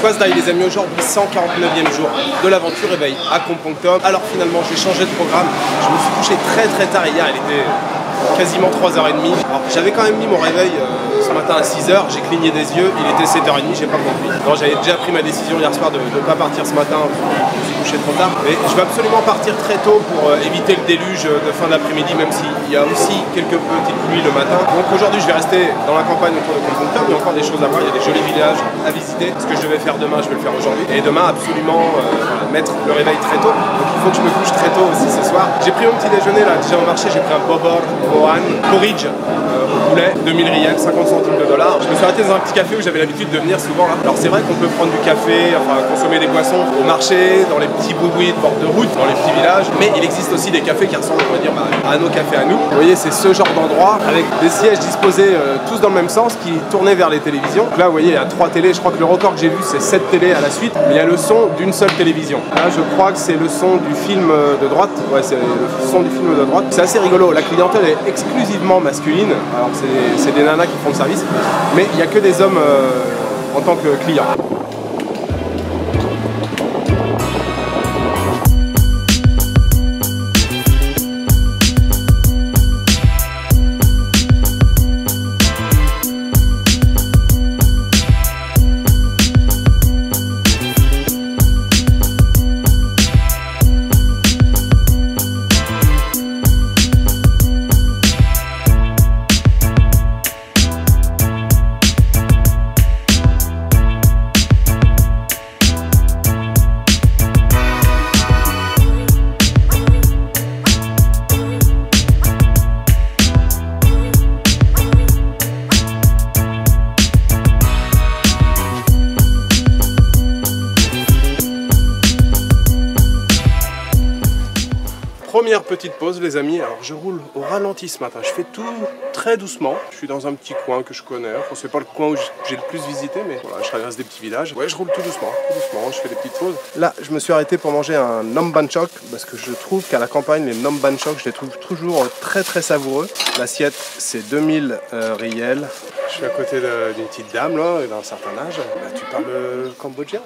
Twas-Dye les amis, aujourd'hui 149e jour de l'aventure éveil à Kompongtom. Alors finalement j'ai changé de programme, je me suis couché très tard hier, il était quasiment 3h30. Alors j'avais quand même mis mon réveil ce matin à 6h, j'ai cligné des yeux, il était 7h30, j'ai pas compris. Alors j'avais déjà pris ma décision hier soir de ne pas partir ce matin, je me suis couché trop tard. Mais je vais absolument partir très tôt pour éviter le déluge de fin d'après-midi, même s'il y a aussi quelques petites pluies le matin. Donc aujourd'hui je vais rester dans la campagne autour de Kompongtom, il y a encore des choses à voir, il y a des jolis villages à visiter. Ce que je devais faire demain, je vais le faire aujourd'hui. Et demain absolument mettre le réveil très tôt. Donc il faut que je me couche très tôt aussi ce soir. J'ai pris mon petit déjeuner là, déjà au marché, j'ai pris un bobor mohan porridge au poulet, 2000 riels, 50 centimes de dollars. Je me suis arrêté dans un petit café où j'avais l'habitude de venir souvent là. Alors c'est vrai qu'on peut prendre du café, enfin consommer des boissons au marché, dans les petits boui-boui de bord de route, dans les petits villages, mais il existe aussi des cafés qui ressemblent, on va dire, à nos cafés à nous. Vous voyez, c'est ce genre d'endroit avec des sièges disposés tous dans le même sens qui tournaient vers les télévisions. Donc là, vous voyez, il y a 3 télés. Je crois que le record que j'ai vu, c'est 7 télés à la suite, mais il y a le son d'une seule télévision. Là, je crois que c'est le son du film de droite. Ouais, c'est le son du film de droite. C'est assez rigolo. La clientèle est exclusivement masculine. Alors, c'est des nanas qui font le service, mais il n'y a que des hommes en tant que clients. Première petite pause les amis, alors je roule au ralenti ce matin, je fais tout très doucement, je suis dans un petit coin que je connais, enfin, c'est pas le coin où j'ai le plus visité mais voilà, je traverse des petits villages, ouais je roule tout doucement, je fais des petites pauses. Là je me suis arrêté pour manger un nom banchok parce que je trouve qu'à la campagne les nom banchok je les trouve toujours très savoureux. L'assiette c'est 2000 riels. Je suis à côté d'une petite dame là, d'un certain âge. Bah, tu parles cambodgien?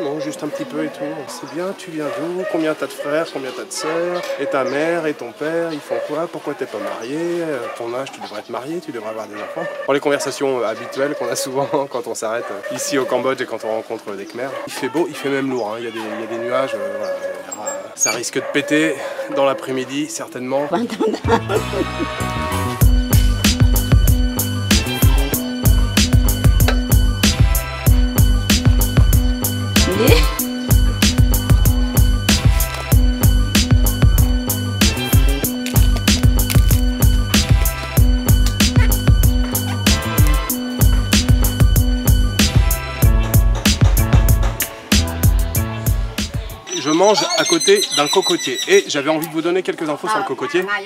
Non, juste un petit peu et tout. C'est bien, tu viens d'où? Combien t'as de frères? Combien t'as de sœurs? Et ta mère et ton père, ils font quoi? Pourquoi t'es pas marié? Ton âge, tu devrais être marié, tu devrais avoir des enfants. Pour les conversations habituelles qu'on a souvent quand on s'arrête ici au Cambodge et quand on rencontre des Khmers. Il fait beau, il fait même lourd, hein. Il y a des nuages. Voilà. Ça risque de péter dans l'après-midi, certainement. Je mange à côté d'un cocotier et j'avais envie de vous donner quelques infos sur le cocotier. Il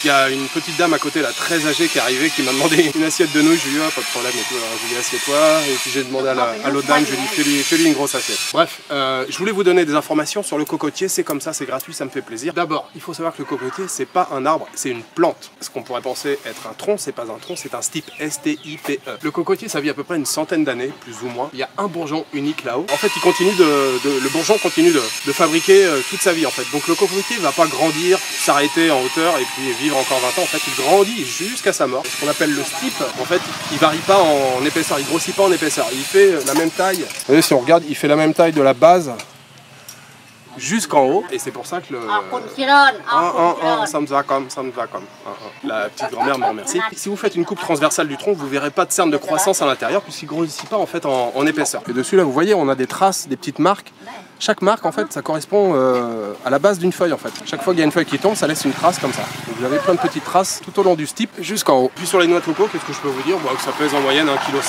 y a une petite dame à côté là, très âgée, qui est arrivée, qui m'a demandé une assiette de nouilles. Je lui ai dit pas de problème et tout. Alors je lui ai dit assieds-toi. Et puis j'ai demandé à l'autre dame, je lui ai dit fais-lui une grosse assiette. Bref, je voulais vous donner des informations sur le cocotier. C'est comme ça, c'est gratuit, ça me fait plaisir. D'abord, il faut savoir que le cocotier, c'est pas un arbre, c'est une plante. Ce qu'on pourrait penser être un tronc, c'est pas un tronc, c'est un stipe, S-T-I-P-E. Le cocotier, ça vit à peu près une centaine d'années, plus ou moins. Il y a un bourgeon unique là-haut. En fait, il continue le bourgeon continue de fabriquer toute sa vie en fait. Donc le cocotier va pas grandir, s'arrêter en hauteur et puis vivre encore 20 ans. En fait, il grandit jusqu'à sa mort. Ce qu'on appelle le stipe, en fait, il varie pas en épaisseur, il grossit pas en épaisseur. Il fait la même taille. Vous voyez, si on regarde, il fait la même taille de la base jusqu'en haut, et c'est pour ça que le... La petite grand-mère me remercie. Si vous faites une coupe transversale du tronc, vous verrez pas de cerne de croissance à l'intérieur, puisqu'il grossit pas en fait en épaisseur. Et dessus là, vous voyez, on a des traces, des petites marques. Chaque marque en fait, ça correspond à la base d'une feuille en fait. Chaque fois qu'il y a une feuille qui tombe, ça laisse une trace comme ça. Donc vous avez plein de petites traces tout au long du stipe jusqu'en haut. Puis sur les noix de coco, qu'est-ce que je peux vous dire? Que ça pèse en moyenne 1,5 kg.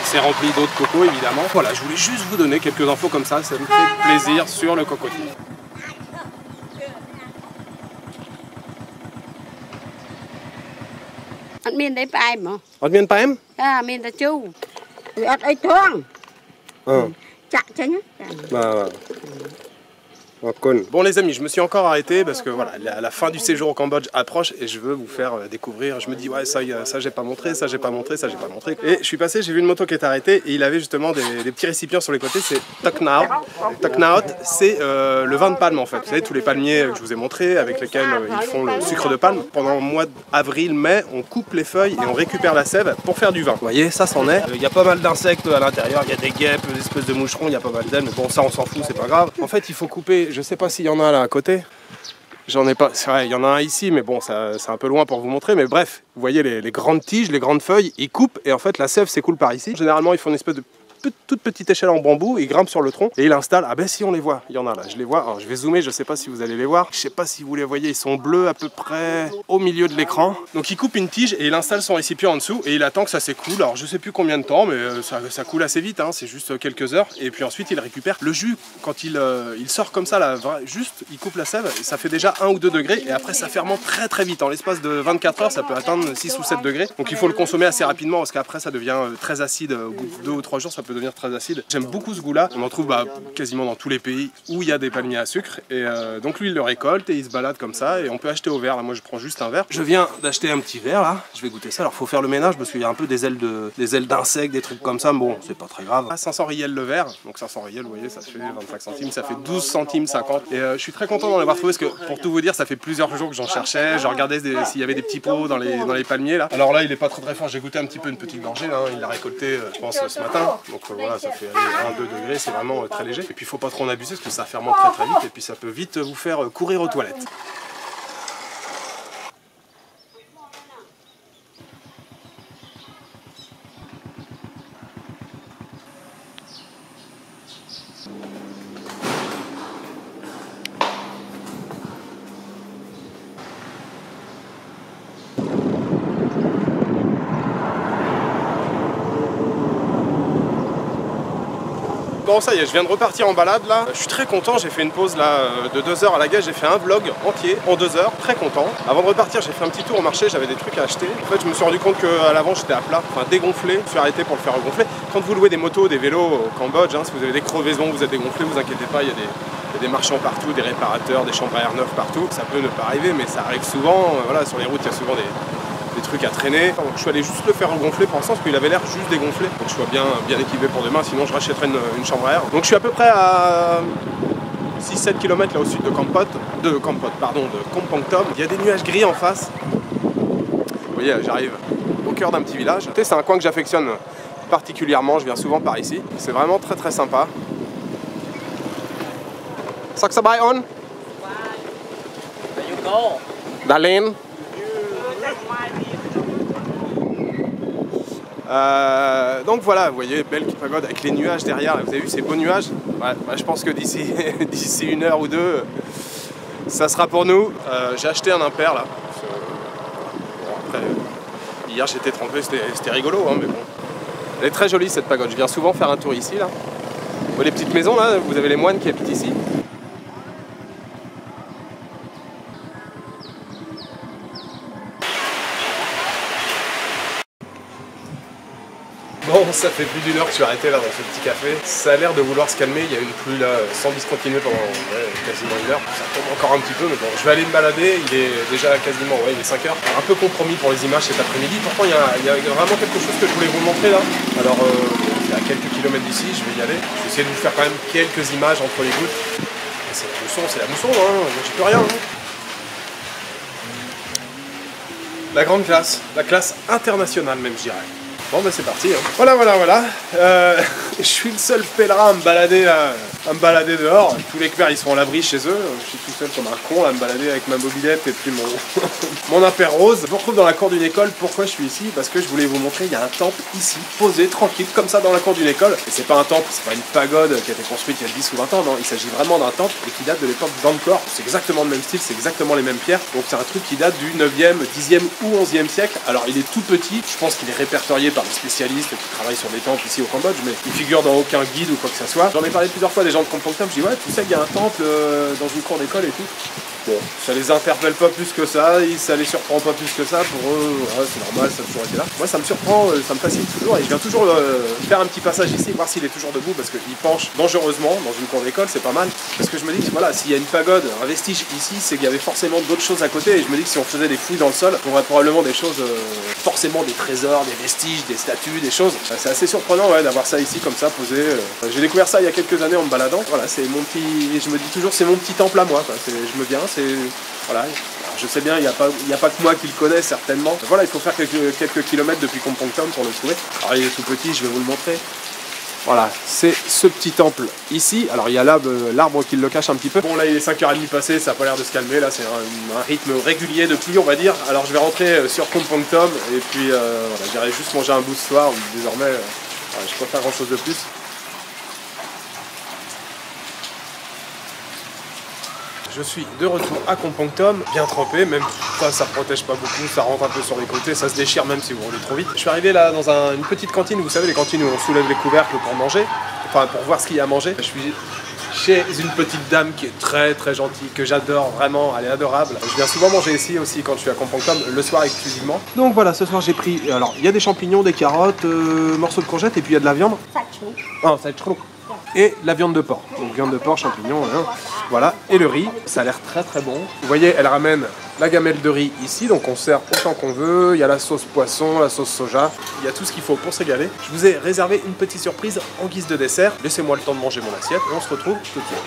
C'est rempli d'autres cocos évidemment. Voilà, je voulais juste vous donner quelques infos comme ça me fait plaisir sur le cocotier. Bon les amis, je me suis encore arrêté parce que voilà, la fin du séjour au Cambodge approche et je veux vous faire découvrir. Je me dis ouais ça j'ai pas montré, ça j'ai pas montré, ça j'ai pas montré. Et je suis passé, j'ai vu une moto qui est arrêtée et il avait justement des petits récipients sur les côtés, c'est Tok Nao. Tok Nao, c'est le vin de palme en fait. Vous savez tous les palmiers que je vous ai montrés avec lesquels ils font le sucre de palme. Pendant le mois d'avril, mai, on coupe les feuilles et on récupère la sève pour faire du vin. Vous voyez, ça c'en est. Il y a pas mal d'insectes à l'intérieur, il y a des guêpes, des espèces de moucherons, il y a pas mal d'ailes, mais bon ça on s'en fout, c'est pas grave. En fait il faut couper, je sais pas s'il y en a là à côté. J'en ai pas, c'est vrai, il y en a un ici, mais bon, c'est un peu loin pour vous montrer. Mais bref, vous voyez les grandes tiges, les grandes feuilles, ils coupent et en fait la sève s'écoule par ici. Généralement, ils font une espèce de toute petite échelle en bambou, ils grimpent sur le tronc et ils installent. Ah ben si on les voit, il y en a là, je les vois. Alors je vais zoomer, je sais pas si vous allez les voir. Je sais pas si vous les voyez, ils sont bleus à peu près au milieu de l'écran. Donc il coupe une tige et il installe son récipient en dessous et il attend que ça s'écoule. Alors je sais plus combien de temps, mais ça coule assez vite, hein, c'est juste quelques heures. Et puis ensuite il récupère le jus quand il sort comme ça là, juste il coupe la sève et ça fait déjà 1 ou 2 degrés et après ça fermente très très vite. En l'espace de 24 heures ça peut atteindre 6 ou 7 degrés. Donc il faut le consommer assez rapidement parce qu'après ça devient très acide. Au bout de 2 ou 3 jours ça peut devenir très acide. J'aime beaucoup ce goût-là. On en trouve quasiment dans tous les pays où il y a des palmiers à sucre. Et donc lui, il le récolte et il se balade comme ça. Et on peut acheter au verre. Là, moi, je prends juste un verre. Je viens d'acheter un petit verre là. Je vais goûter ça. Alors, faut faire le ménage parce qu'il y a un peu des ailes d'insectes, des trucs comme ça. Bon, c'est pas très grave. 500 riels le verre. Donc 500 riels, vous voyez, ça fait 25 centimes. Ça fait 12 centimes 50. Et je suis très content d'en avoir trouvé parce que pour tout vous dire, ça fait plusieurs jours que j'en cherchais. Je regardais s'il y avait des petits pots dans les palmiers là. Alors là, il est pas très fort. J'ai goûté un petit peu une petite gorgée là. Il l'a récolté, je pense, ce matin. Donc voilà, ça fait 1-2 degrés, c'est vraiment très léger. Et puis il faut pas trop en abuser parce que ça fermente très vite et puis ça peut vite vous faire courir aux toilettes. Bon ça y est, je viens de repartir en balade là, je suis très content, j'ai fait une pause là de 2 heures à la gare, j'ai fait un vlog entier en 2 heures, très content. Avant de repartir j'ai fait un petit tour au marché, j'avais des trucs à acheter. En fait je me suis rendu compte qu'à l'avant j'étais à plat, enfin dégonflé, je me suis arrêté pour le faire regonfler. Quand vous louez des motos, des vélos au Cambodge, hein, si vous avez des crevaisons, vous êtes dégonflé, vous inquiétez pas, il y a des marchands partout, des réparateurs, des chambres à air neufs partout. Ça peut ne pas arriver mais ça arrive souvent, voilà, sur les routes il y a souvent des trucs à traîner. Donc je suis allé juste le faire regonfler pour l'instant parce qu'il avait l'air juste dégonflé. Donc je sois bien équipé pour demain, sinon je rachèterai une chambre à air. Donc je suis à peu près à 6-7 km là au sud de Kampot, de Kompongtom. Il y a des nuages gris en face. Vous voyez, j'arrive au cœur d'un petit village. C'est un coin que j'affectionne particulièrement, je viens souvent par ici. C'est vraiment très très sympa. Saksabay on? Darlene. Donc voilà, vous voyez, belle pagode avec les nuages derrière. Vous avez vu ces beaux nuages? Ouais, bah, je pense que d'ici 1 heure ou 2, ça sera pour nous. J'ai acheté un impair là. Bon, après, hier j'étais trompé, c'était rigolo, hein, mais bon. Elle est très jolie cette pagode. Je viens souvent faire un tour ici là. Vous voyez les petites maisons là, vous avez les moines qui habitent ici. Bon, ça fait plus d'1 heure que je suis arrêté là dans ce petit café. Ça a l'air de vouloir se calmer, il y a une pluie là sans discontinuer pendant quasiment 1 heure. Ça tombe encore un petit peu, mais bon, je vais aller me balader. Il est déjà quasiment, ouais, il est 5 heures. Un peu compromis pour les images cet après-midi. Pourtant, il y a vraiment quelque chose que je voulais vous montrer là. Alors, c'est à quelques kilomètres d'ici, je vais y aller. Je vais essayer de vous faire quand même quelques images entre les gouttes. C'est la mousson, hein, j'y peux rien. Hein. La grande classe, la classe internationale même, je dirais. Bon bah c'est parti, hein. Voilà. Je suis le seul pèlerin à me balader dehors. Tous les Khmers ils sont à l'abri chez eux. Je suis tout seul comme un con là, à me balader avec ma mobilette et puis mon impair rose. Je me retrouve dans la cour d'une école. Pourquoi je suis ici? Parce que je voulais vous montrer, il y a un temple ici, posé, tranquille, comme ça dans la cour d'une école. Et c'est pas un temple, c'est pas une pagode qui a été construite il y a 10 ou 20 ans, non. Il s'agit vraiment d'un temple et qui date de l'époque d'Angkor. C'est exactement le même style, c'est exactement les mêmes pierres. Donc c'est un truc qui date du 9e, 10e ou 11e siècle. Alors il est tout petit, je pense qu'il est répertorié par des spécialistes qui travaillent sur des temples ici au Cambodge, mais il figure dans aucun guide ou quoi que ce soit. J'en ai parlé plusieurs fois des gens de Compong-Tom, je dis ouais, tu sais qu'il y a un temple dans une cour d'école et tout. Bon, ça les interpelle pas plus que ça, ça les surprend pas plus que ça, pour eux, ouais, c'est normal, ça a toujours été là. Moi ça me surprend, ça me fascine toujours et je viens toujours faire un petit passage ici, voir s'il est toujours debout parce qu'il penche dangereusement dans une cour d'école, c'est pas mal. Parce que je me dis que voilà, s'il y a une pagode, un vestige ici, c'est qu'il y avait forcément d'autres choses à côté et je me dis que si on faisait des fouilles dans le sol, on aurait probablement des choses, forcément des trésors, des vestiges, des statues, des choses. C'est assez surprenant ouais, d'avoir ça ici comme ça, posé. J'ai découvert ça il y a quelques années en me baladant, voilà, c'est mon petit, je me dis toujours c'est mon petit temple à moi, quoi. Je me viens, c'est... Voilà. Alors, je sais bien, il n'y a pas que moi qui le connais certainement. Mais voilà, il faut faire quelques kilomètres depuis Compong-Tom pour le trouver. Alors il est tout petit, je vais vous le montrer. Voilà, c'est ce petit temple ici. Alors il y a l'arbre qui le cache un petit peu. Bon là il est 5h30 passé, ça n'a pas l'air de se calmer. Là c'est un rythme régulier de pluie on va dire. Alors je vais rentrer sur Compong-Tom et puis voilà, j'irai juste manger un bout ce soir. Désormais, voilà, je ne peux pas faire grand chose de plus. Je suis de retour à Compong-Tom, bien trempé, même ça protège pas beaucoup, ça rentre un peu sur les côtés, ça se déchire même si vous roulez trop vite. Je suis arrivé là dans une petite cantine, vous savez les cantines où on soulève les couvercles pour manger, enfin pour voir ce qu'il y a à manger. Je suis chez une petite dame qui est très très gentille, que j'adore vraiment, elle est adorable. Je viens souvent manger ici aussi quand je suis à Compong-Tom, le soir exclusivement. Donc voilà, ce soir j'ai pris, alors il y a des champignons, des carottes, morceaux de courgettes et puis il y a de la viande. Et la viande de porc. Donc viande de porc, champignons, hein. Voilà. Et le riz, ça a l'air très très bon. Vous voyez, elle ramène la gamelle de riz ici, donc on sert autant qu'on veut. Il y a la sauce poisson, la sauce soja, il y a tout ce qu'il faut pour se régaler. Je vous ai réservé une petite surprise en guise de dessert. Laissez-moi le temps de manger mon assiette et on se retrouve tout de suite.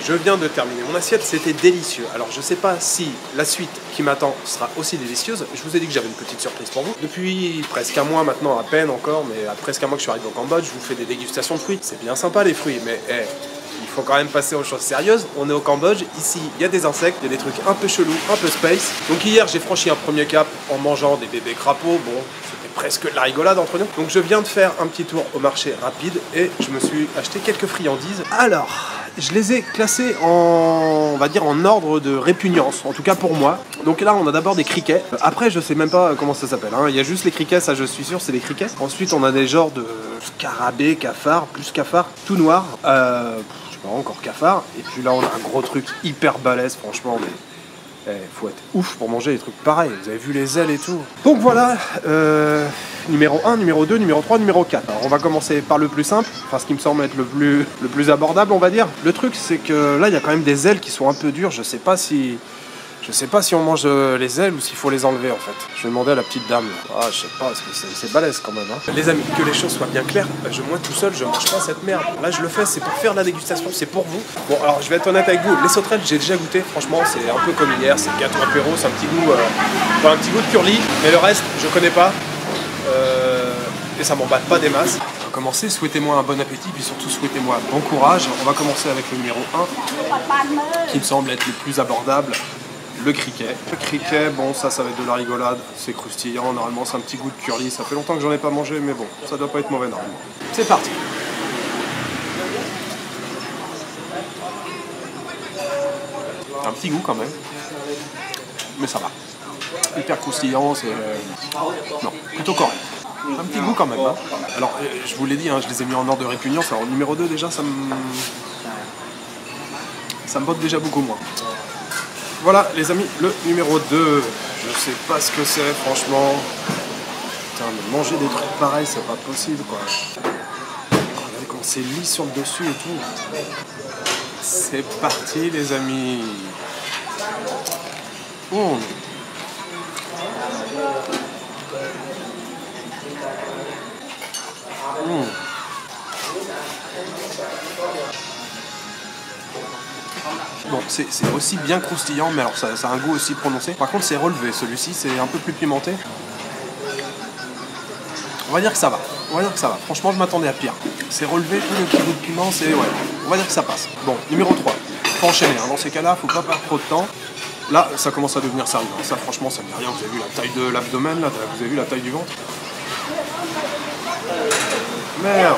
Je viens de terminer mon assiette, c'était délicieux. Alors je sais pas si la suite qui m'attend sera aussi délicieuse. Je vous ai dit que j'avais une petite surprise pour vous. Depuis presque un mois maintenant, à peine encore, mais à presque un mois que je suis arrivé au Cambodge, je vous fais des dégustations de fruits. C'est bien sympa les fruits, mais il faut quand même passer aux choses sérieuses. On est au Cambodge, ici il y a des insectes, il y a des trucs un peu chelous, un peu space. Donc hier j'ai franchi un premier cap en mangeant des bébés crapauds. Bon, c'était presque de la rigolade entre nous. Donc je viens de faire un petit tour au marché rapide et je me suis acheté quelques friandises. Alors... je les ai classés en, on va dire, en ordre de répugnance, en tout cas pour moi. Donc là, on a d'abord des criquets. Après, je sais même pas comment ça s'appelle, hein. Il y a juste les criquets, ça je suis sûr, c'est des criquets. Ensuite, on a des genres de scarabées, cafards, plus cafards, tout noir. Je sais pas, encore cafards. Et puis là, on a un gros truc hyper balèze, franchement, mais... faut être ouf pour manger des trucs pareils, vous avez vu les ailes et tout. Donc voilà, numéro 1, numéro 2, numéro 3, numéro 4. Alors on va commencer par le plus simple, enfin ce qui me semble être le plus abordable on va dire. Le truc c'est que là il y a quand même des ailes qui sont un peu dures, je sais pas si on mange les ailes ou s'il faut les enlever en fait. Je vais demander à la petite dame. Ah je sais pas, parce que c'est balèze quand même. Hein. Les amis, que les choses soient bien claires, moi tout seul je mange pas cette merde. Là je le fais, c'est pour faire la dégustation, c'est pour vous. Bon alors je vais être honnête avec vous, les sauterelles j'ai déjà goûté, franchement c'est un peu comme hier, c'est gâteau apéro, c'est un petit goût, un petit goût de curly, mais le reste je connais pas. Et ça m'emballe pas des masses. On va commencer, souhaitez-moi un bon appétit, puis surtout souhaitez-moi bon courage. On va commencer avec le numéro 1, qui me semble être le plus abordable. Le criquet. Le criquet, bon ça va être de la rigolade, c'est croustillant, normalement c'est un petit goût de curly, ça fait longtemps que j'en ai pas mangé mais bon, ça doit pas être mauvais normalement. C'est parti. Un petit goût quand même, mais ça va. Hyper croustillant, c'est... non, plutôt correct. Un petit goût quand même. Hein. Alors je vous l'ai dit, hein, je les ai mis en ordre de répugnance, alors numéro 2 déjà ça me botte déjà beaucoup moins. Voilà les amis, le numéro 2, je sais pas ce que c'est franchement. Putain, mais manger des trucs pareils, c'est pas possible quoi. Regardez comment c'est lisse sur le dessus et tout. C'est parti les amis. Mmh. Mmh. Bon, c'est aussi bien croustillant, mais alors ça a un goût aussi prononcé. Par contre, c'est relevé. Celui-ci, c'est un peu plus pimenté. On va dire que ça va. On va dire que ça va. Franchement, je m'attendais à pire. C'est relevé, tout le petit goût de piment, c'est... ouais. On va dire que ça passe. Bon, numéro 3. Faut enchaîner. Hein. Dans ces cas-là, faut pas perdre trop de temps. Là, ça commence à devenir sérieux. Ça, franchement, ça ne dit rien. Vous avez vu la taille de l'abdomen, là. Vous avez vu la taille du ventre. Merde.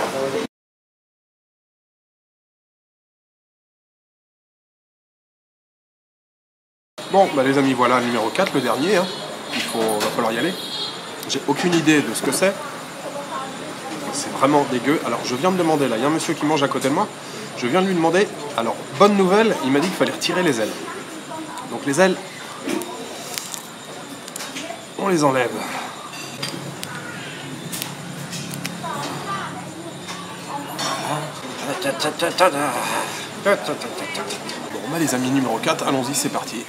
Bon, bah les amis, voilà le numéro 4, le dernier. Hein. Va falloir y aller. J'ai aucune idée de ce que c'est. c'est vraiment dégueu. Alors je viens de demander, là, il y a un monsieur qui mange à côté de moi. Je viens de lui demander, alors bonne nouvelle, il m'a dit qu'il fallait retirer les ailes. Donc les ailes, on les enlève. Bon, on a les amis numéro 4, allons-y, c'est parti.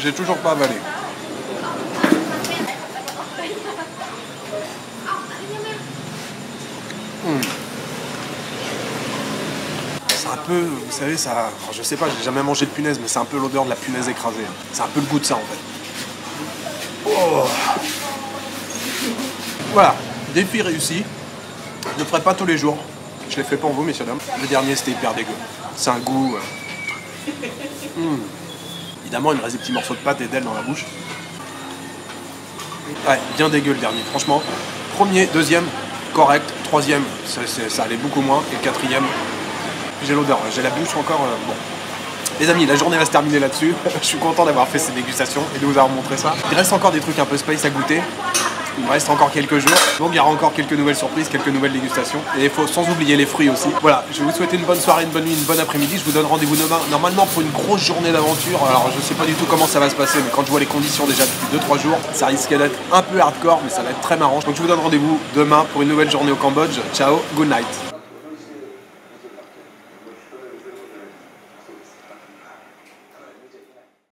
J'ai toujours pas avalé. C'est un peu, vous savez, ça. Alors, je sais pas, j'ai jamais mangé de punaise, mais c'est un peu l'odeur de la punaise écrasée. C'est un peu le goût de ça en fait. Oh. Voilà, défi réussi. Je ne le ferai pas tous les jours. Je l'ai fait pour vous, messieurs dames. Le dernier, c'était hyper dégueu. C'est un goût. Évidemment, il me reste des petits morceaux de pâte et d'ailes dans la bouche. Ouais, bien dégueu le dernier. Franchement, premier, deuxième, correct. Troisième, ça allait beaucoup moins. Et quatrième, j'ai l'odeur. J'ai la bouche encore. Bon. Les amis, la journée va se terminer là-dessus. Je suis content d'avoir fait ces dégustations et de vous avoir montré ça. Il reste encore des trucs un peu space à goûter. Il me reste encore quelques jours, donc il y aura encore quelques nouvelles surprises, quelques nouvelles dégustations. Et il faut sans oublier les fruits aussi. Voilà, je vais vous souhaiter une bonne soirée, une bonne nuit, une bonne après-midi. Je vous donne rendez-vous demain, normalement pour une grosse journée d'aventure. Alors je sais pas du tout comment ça va se passer, mais quand je vois les conditions déjà depuis 2-3 jours, ça risque d'être un peu hardcore, mais ça va être très marrant. Donc je vous donne rendez-vous demain pour une nouvelle journée au Cambodge. Ciao, good night.